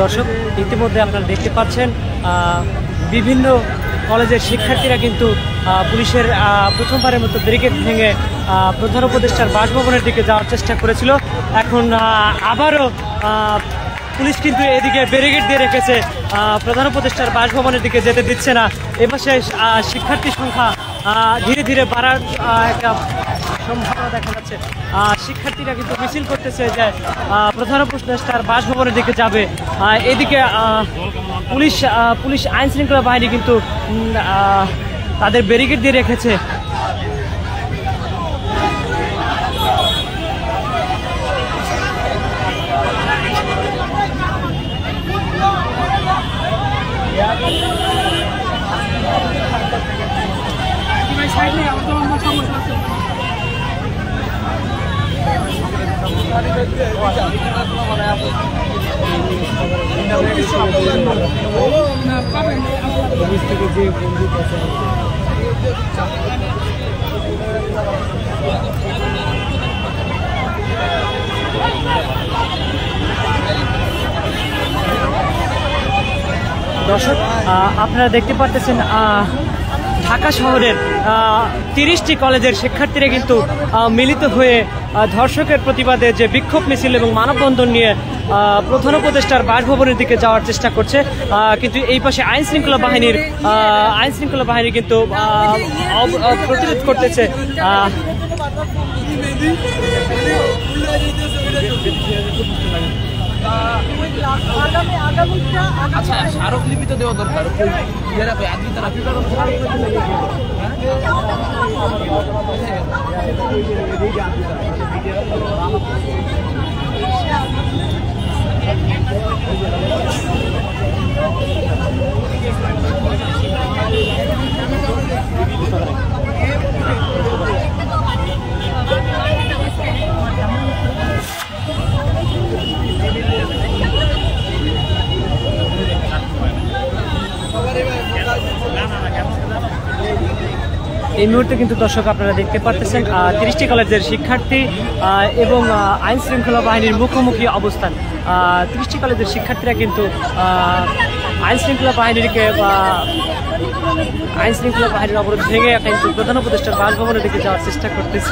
দর্শক, ইতিমধ্যে আপনারা দেখতে পাচ্ছেন বিভিন্ন কলেজের শিক্ষার্থীরা কিন্তু পুলিশের প্রথমবারের মতো ব্যারিকেড ভেঙে প্রধান উপদেষ্টার বাসভবনের দিকে যাওয়ার চেষ্টা করেছিল। এখন আবারও পুলিশ কিন্তু এদিকে ব্যারিকেড দিয়ে রেখেছে, প্রধান উপদেষ্টার বাসভবনের দিকে যেতে দিচ্ছে না। এপাশে শিক্ষার্থীর সংখ্যা ধীরে ধীরে বাড়ার একটা সম্ভাবনা দেখা যাচ্ছে। শিক্ষার্থীরা কিন্তু মিছিল করতেছে যে প্রধান উপদেষ্টার বাসভবনের দিকে যাবে। এদিকে পুলিশ আইন শৃঙ্খলা বাহিনী কিন্তু তাদের ব্যারিকেড দিয়ে রেখেছে। দর্শক, আপনারা দেখতে পাচ্ছেন ঢাকা শহরের 30টি কলেজের শিক্ষার্থীরা কিন্তু মিলিত হয়ে ধর্ষকের প্রতিবাদে যে বিক্ষোভ মিছিল এবং মানববন্ধন নিয়ে প্রধান উপদেষ্টার বাসভবনের দিকে যাওয়ার চেষ্টা করছে। কিন্তু এই পাশে আইন শৃঙ্খলা বাহিনী কিন্তু প্রতিরোধ করতেছে। আচ্ছা, স্মারকলিপি তো দেওয়া দরকার। এই মুহূর্তে কিন্তু দর্শক আপনারা দেখতে পাচ্ছেন 30টি কলেজের শিক্ষার্থী এবং আইন শৃঙ্খলা বাহিনীর মুখোমুখি অবস্থান। 30টি কলেজের শিক্ষার্থীরা কিন্তু আইন শৃঙ্খলা বাহিনীর অবরোধ ভেঙে কিন্তু প্রধান উপদেষ্টার বাসভবনের দিকে যাওয়ার চেষ্টা করতেছে।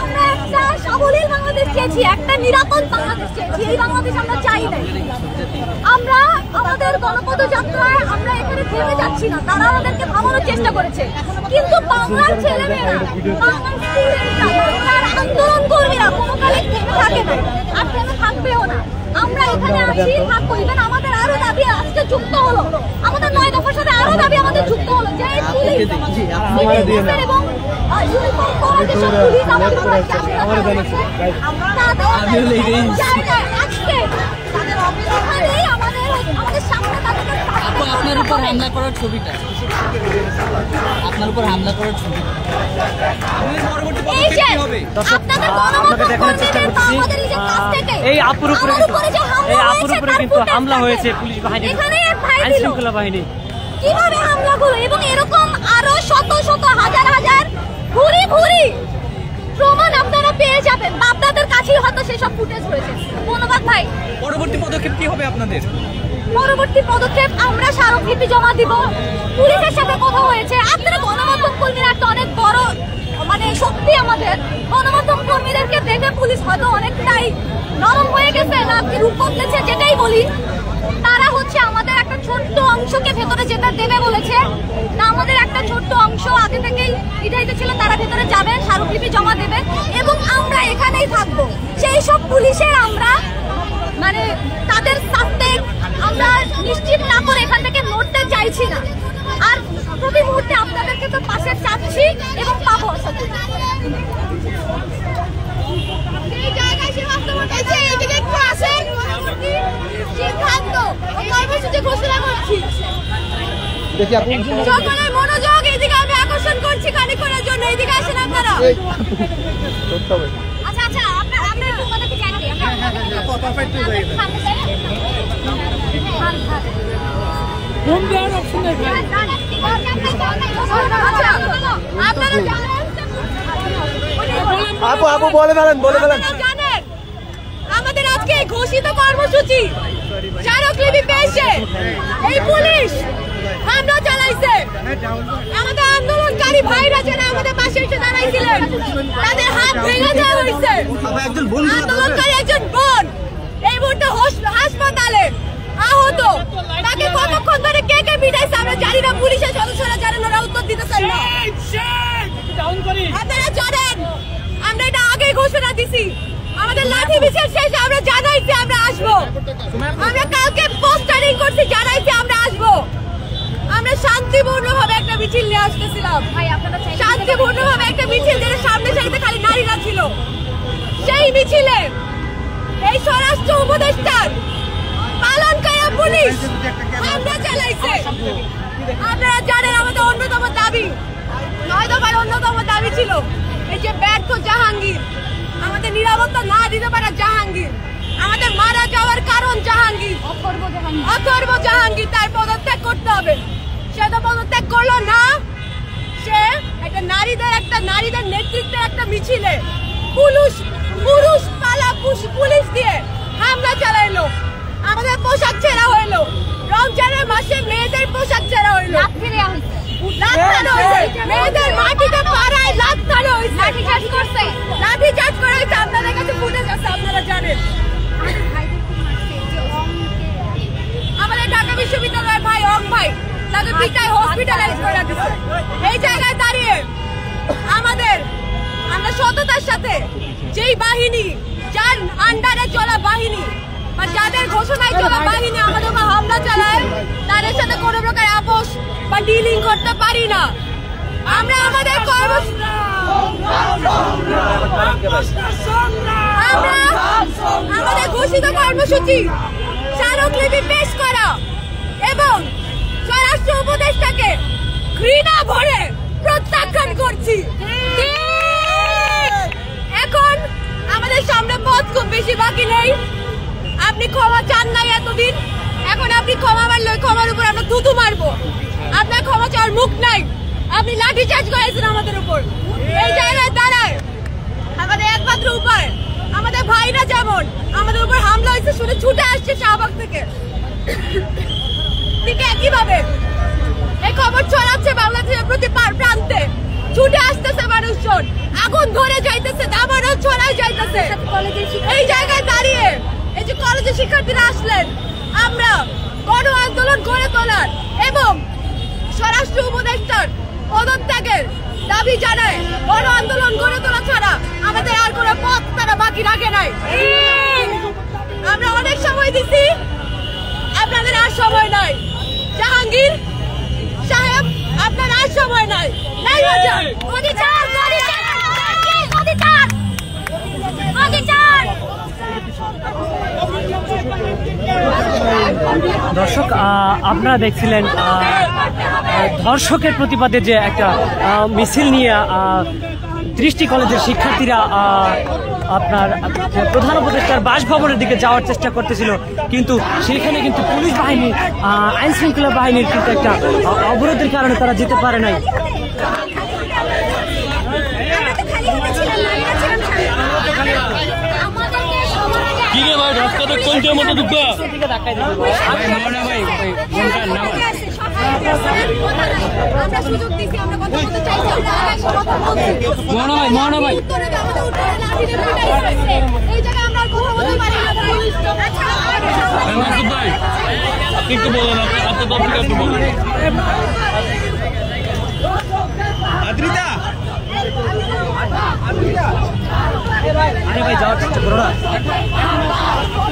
একটা নিরাপদ বাংলাদেশ চেয়েছি, এই বাংলাদেশ আমরা চাই না। আমরা আমাদের গণপদযাত্রায় আমরা এখানে থেমে যাচ্ছি না, তারা আমাদেরকে থামানোর চেষ্টা করেছে, কিন্তু বাংলার ছেলেমেয়েরা, বাংলার স্টুডেন্টরা, বাংলার আন্দোলন কর্মীরা কোনোকালে থেমে থাকে না, আর থেমে থাকবেও না। আমরা এখানে আছি, থাকবো। ইভেন আমাদের আরো দাবি আজকে যুক্ত হলো, আমাদের 9 দফার সাথে আরো দাবি আমাদের যুক্ত হলো যে পুলিশ এবং ইউনিফর্ম পরা যেসব পুলিশ আমাদের আপনার উপর হামলা করার ছবিটা, আপনাকে দেখানোর চেষ্টা করছি। এই আপুর উপরে কিন্তু হামলা হয়েছে পুলিশ বাহিনী, আইন শৃঙ্খলা বাহিনী। কিভাবে হামলা করলো, এবং এরকম আরো শত শত হাজার হাজার ভুরি ভুরি প্রমাণ আপনারা পেয়ে যাবেন। আপনাদের কাছেই হয়তো সেসব ফুটেজ রয়েছে। ধন্যবাদ ভাই। পরবর্তী পদক্ষেপ কি হবে আপনাদের? পরবর্তী পদক্ষেপ আমরা স্মারকলিপি জমা দিব, পুলিশের সাথে কথা হয়েছে। আপনারা গণমাধ্যম কর্মীরা একটা অনেক বড় শক্তি আমাদের। গণমাধ্যম কর্মীদেরকে দেখে পুলিশ হয়তো অনেকটাই নরম হয়ে গেছে, না কি রূপ বদলেছে যেটাই বলি, তারা হচ্ছে আমাদের একটা ছোট্ট অংশকে ভেতরে যেতে দেবে বলেছে। না, আমাদের একটা ছোট্ট অংশ আগে থেকেই নির্ধারিত ছিল, তারা ভেতরে যাবেন, স্মারকলিপি জমা দেবেন এবং আমরা এখানেই থাকবো। সেই সব পুলিশের আমরা তাদের সাথে আমরা নিশ্চিত না করে এখান থেকে নড়তে চাইছি না। আর প্রতি মুহূর্তে আপনাদেরকে তো পাশে চাচ্ছি এবং পাবো। এই জায়গায় একটু আসেন, সিদ্ধান্ত কর্মসূচি ঘোষণা করছি। সকলের মনোযোগ এদিকে আমি আকর্ষণ করছি খানিকক্ষণের জন্য। এদিকে আসেন আপনারা। আচ্ছা আচ্ছা, আপনার একটু আমাদেরকে জানিয়ে আপু বলে ফেলেন। জানেন আমাদের আজকে আগে ঘোষিত কর্মসূচি স্মারকলিপি পেয়েছে, এই পুলিশ হামলা চালাইছে। আমাদের আন্দোলনকারী ভাইরা যারা আমাদের পাশে এসে দাঁড়াইছিলেন তাদের হাত ভেঙে দেওয়া হয়েছে। আন্দোলনকারী একজন বোন এই মুহূর্তে হাসপাতালে আহত, তাকে কতক্ষণ ধরে কে কে পিটাইছে আমরা জানি না, পুলিশের সদস্যরা জানেন, ওরা উত্তর দিতেছেন না। আপনারা জানেন আমরা এটা আগেই ঘোষণা দিছি, আমাদের লাঠি মিছিল শেষে আমরা জানাইছি আমরা আসবো, আমরা কালকে পোস্টারিং করছি জানাইছি আমরা আসবো। আমরা শান্তিপূর্ণভাবে একটা মিছিল নিয়ে আসতেছিলাম, শান্তিপূর্ণভাবে একটা মিছিল, যেটা সামনে সারিতে খালি নারীরা ছিল। সেই মিছিলে এই স্বরাষ্ট্র উপদেষ্টার পালনকারী পুলিশ হামলা চালাইছে। আপনারা জানেন আমাদের অন্যতম দাবি, 9 দফার অন্যতম দাবি ছিল এই যে ব্যর্থ জাহাঙ্গীর, আমাদের নিরাপত্তা না দিতে পারা জাহাঙ্গীর, আমাদের মারা যাওয়ার কারণ জাহাঙ্গীর, অথর্ব জাহাঙ্গীর, তার পদত্যাগ করতে হবে। সে তো পদত্যাগ করলো না, সে একটা নারীদের নেতৃত্বের একটা মিছিলে পুরুষ পালা পুলিশ দিয়ে হামলা চালাইলো, আমাদের পোশাক ছেঁড়া হইলো, রমজানের মাসে মেয়েদের পোশাক ছেঁড়া হইলো, মেয়েদের মাটিতে পাড়ায় লাথানো হয়েছে, লাঠিচার্জ করা হয়েছে। আপনাদের কাছে ফুটেজ আছে, আপনারা জানেন। আমাদের ঢাকা বিশ্ববিদ্যালয়ের ভাই ভাই তাকে পিটায় হসপিটালাইজ করে দিচ্ছে। এই জায়গায় দাঁড়িয়ে আমরা সততার সাথে যেই বাহিনী, যার আন্ডারে চলা বাহিনী বা যাদের ঘোষণায় চলা বাহিনী আমাদের উপর হামলা চালায়, তাদের সাথে কোনো প্রকার আপোষ বা ডিলিং করতে পারি না। আমরা আমাদের ঘোষিত কর্মসূচি স্মারকলিপি পেশ করা এবং স্বরাষ্ট্র উপদেষ্টাকে ঘৃণা ভরে প্রত্যাখ্যান করছি। এখন আমাদের সামনে পথ খুব বেশি বাকি নেই। আপনি ক্ষমা চান নাই এতদিন, এখন আপনি ক্ষমা মারলে ক্ষমার উপর আমরা থুতু মারবো। আপনার ক্ষমা চাওয়ার মুখ নাই, আপনি লাঠি চার্জ করেছেন আমাদের উপর। এই জায়গায় দাঁড়ায় আমাদের একমাত্র উপায়, আমাদের ভাইরা যেমন আমাদের উপর হামলা হয়েছে শুনে ছুটে আসছে শাহবাগ থেকে, ঠিক একইভাবে এই খবর ছড়াচ্ছে বাংলাদেশের প্রতি প্রান্তে, ছুটে আসতেছে মানুষজন, আগুন ধরে যাইতেছে, দাবানল ছড়াই যাইতেছে। এই জায়গায় দাঁড়িয়ে এই যে কলেজের শিক্ষার্থীরা আসলেন, আমরা গণ আন্দোলন গড়ে তোলার এবং স্বরাষ্ট্র উপদেষ্টার পদত্যাগের দাবি জানায়। গণ আন্দোলন গড়ে তোলা ছাড়া আমাদের আর কোনো পথ তারা বাকি রাখে নাই। আমরা অনেক সময় দিছি, আপনাদের আর সময় নাই। জাহাঙ্গীর সাহেব, আপনার আর সময় নাই। দর্শক, আপনারা দেখছিলেন ধর্ষকের প্রতিবাদে যে একটা মিছিল নিয়ে 30টি কলেজের শিক্ষার্থীরা আপনার প্রধান উপদেষ্টার বাসভবনের দিকে যাওয়ার চেষ্টা করতেছিল, কিন্তু সেখানে কিন্তু পুলিশ বাহিনী, আইন শৃঙ্খলা বাহিনীর কিন্তু একটা অবরোধের কারণে তারা যেতে পারে নাই। আরে ভাই যাওয়ার চেষ্টা করো না,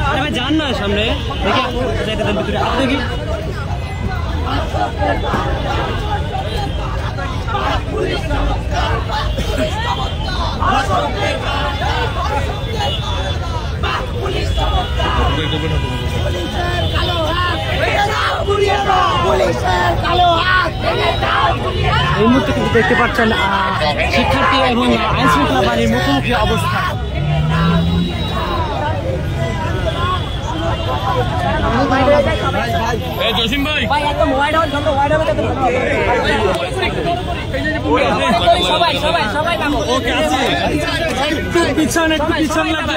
আরে ভাই যান না সামনে দেখে যাইতে দেন ভিতরে। আপনি কি এই মুহূর্তে কিন্তু দেখতে পাচ্ছেন শিক্ষার্থী এবং আইন শৃঙ্খলা বাহিনীর মুখোমুখি অবস্থা। জসিম ভাই একটু পিছন লাগবে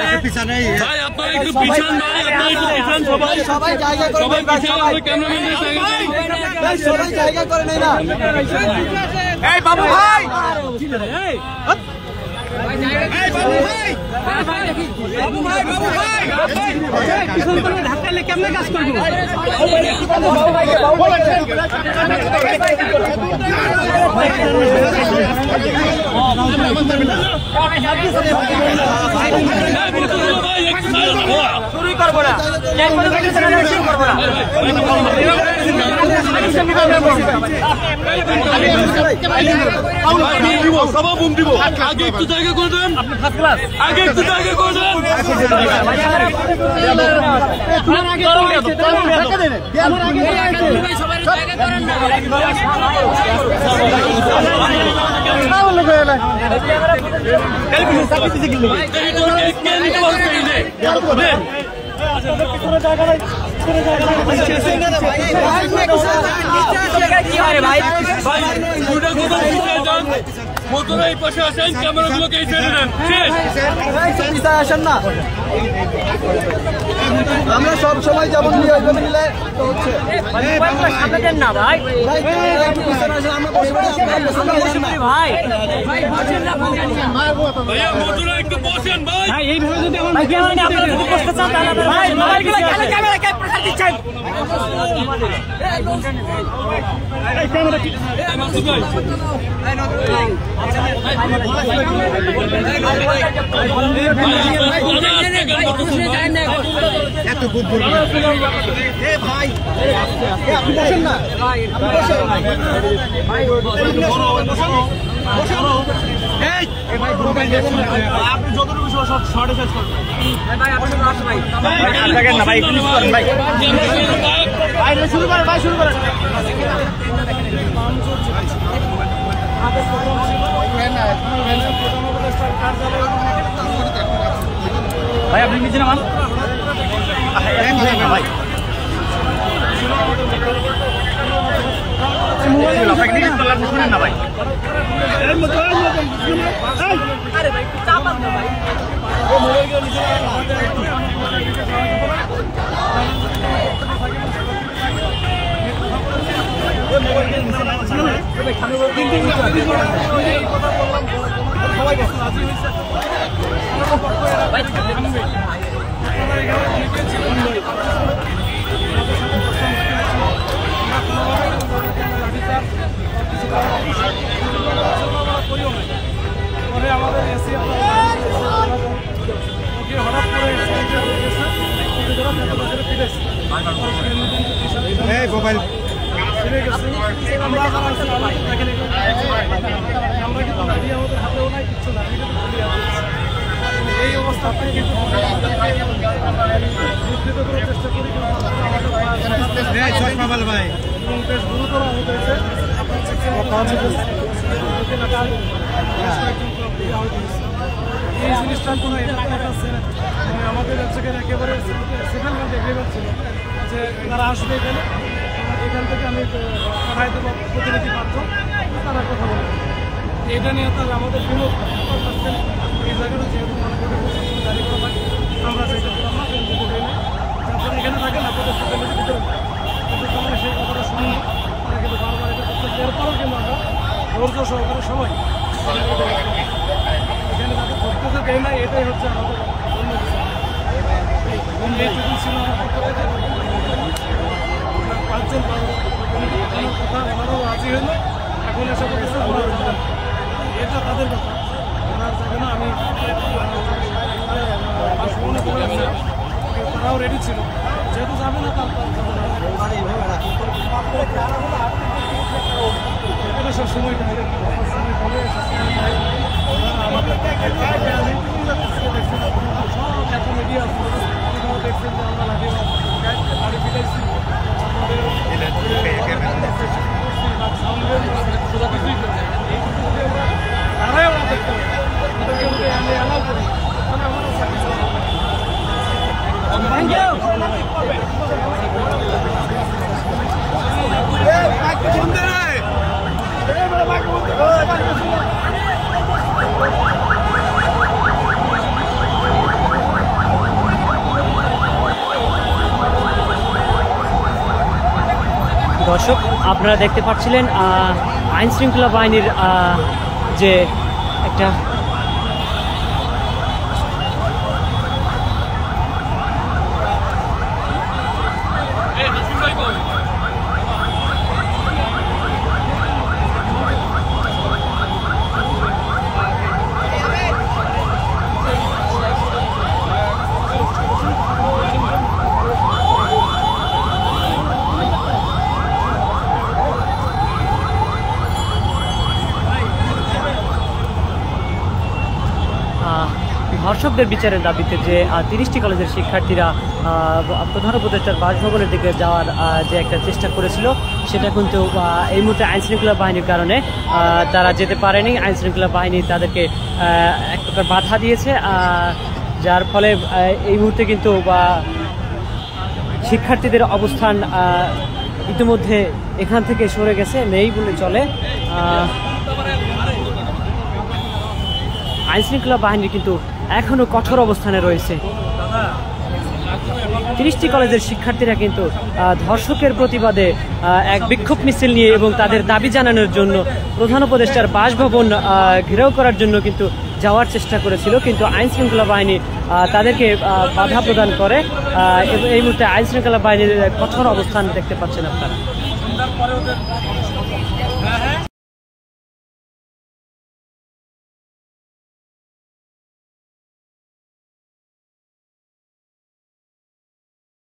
ভাই আপনারা একটু পিছন ভাই আপনারা একটু পিছন সবাই জায়গা করে সবাই পিছন ক্যামেরাম্যানদের সবাই জায়গা করে নেই না। এই বাবু ভাই ধাক্কালে কেমনে কাজ করবো? শুরুই করবো না সবাই বুম দিব আগে একটু জায়গা করে দেন আগে একটু জায়গা করে দেন মোটর এই পাশে আসেন ক্যামেরাগুলোকে এই সাইডে নেন আসেন না, আমরা সব সময় যেমন ওইভাবে নিলে তো হচ্ছে না ভাই ভাইয়া মোটরে একটু বসেন ভাই এইভাবে যদি আপনারা বসতে চান এত বুদ্ধি ভাই আপনি বসেন না, আপনি যতটুকু সব শর্টে শেষ করবেন শুরু করেন ভাই, শুরু করেন। ভাই আপনি নিচে নামান ভাই শুনেন না ভাই আমাদের এসি হঠাৎ করে আমরা কিন্তু দাঁড়িয়ে আমাদের হাতেও নাই কিচ্ছু না, এই অবস্থাতে কিন্তু করার চেষ্টা করি বেশ গুরুতর আহত হয়েছে। এই জিনিসটা কোনো আমাদের সেখানে একেবারে সেখানকার দেখে পাচ্ছিল যে তারা আসবে এখানে, এখান থেকে আমি পাঠাই দেবো প্রতিনিধি পাত্র, তারা কথা বলবে এটা নিয়ে। তার আমাদের বিনোদ এই জায়গাটা যেহেতু গাড়ি করা হয় আমরা সেটা করলাম না, তারপরে এখানে থাকেন আপনাদের প্রতিনিধি ভিতরে, কিন্তু তোমরা সেই কথাটা শুনি তারা কিন্তু বারবার এটা করতে, এরপরেও কিন্তু আমরা ধৈর্য সহকারে সবাই এখানে তাদের ধরতেছে দেয় না, এটাই হচ্ছে আমাদের অন্য এইটুকু ছিল আমার পক্ষ থেকে। 5 জন কথা ওনারাও রাজি হইল, এখন এসে বলতেছে এটা তাদের ব্যাপার, ওনার যাবে না। আমি বাসভবনে করে তারাও রেডি ছিল, যেহেতু যাবে না তার এটা সব সময় আমাদের এত মিডিয়া দেখছেন যে আমরা লাগিয়ে গাড়ি ফিটাইছি, তারাই আমরা দেখতে হবে, আমি অ্যালাউ করি, মানে আমারও দর্শক, আপনারা দেখতে পাচ্ছিলেন আইন শৃঙ্খলা বাহিনীর যে একটা ধর্ষকদের বিচারের দাবিতে যে 30টি কলেজের শিক্ষার্থীরা প্রধান উপদেষ্টার বাসভবনের দিকে যাওয়ার যে একটা চেষ্টা করেছিল, সেটা কিন্তু এই মুহূর্তে আইনশৃঙ্খলা বাহিনীর কারণে তারা যেতে পারেনি। আইনশৃঙ্খলা বাহিনী তাদেরকে এক প্রকার বাধা দিয়েছে, যার ফলে এই মুহূর্তে কিন্তু শিক্ষার্থীদের অবস্থান ইতিমধ্যে এখান থেকে সরে গেছে, নেই বলে চলে। আইনশৃঙ্খলা বাহিনী কিন্তু এখনো কঠোর অবস্থানে রয়েছে। 30টি কলেজের শিক্ষার্থীরা কিন্তু ধর্ষকের প্রতিবাদে এক বিক্ষোভ মিছিল নিয়ে এবং তাদের দাবি জানানোর জন্য প্রধান উপদেষ্টার বাসভবন ঘেরাও করার জন্য কিন্তু যাওয়ার চেষ্টা করেছিল, কিন্তু আইনশৃঙ্খলা বাহিনী তাদেরকে বাধা প্রদান করে। এই মুহূর্তে আইনশৃঙ্খলা বাহিনীর কঠোর অবস্থান দেখতে পাচ্ছেন আপনারা।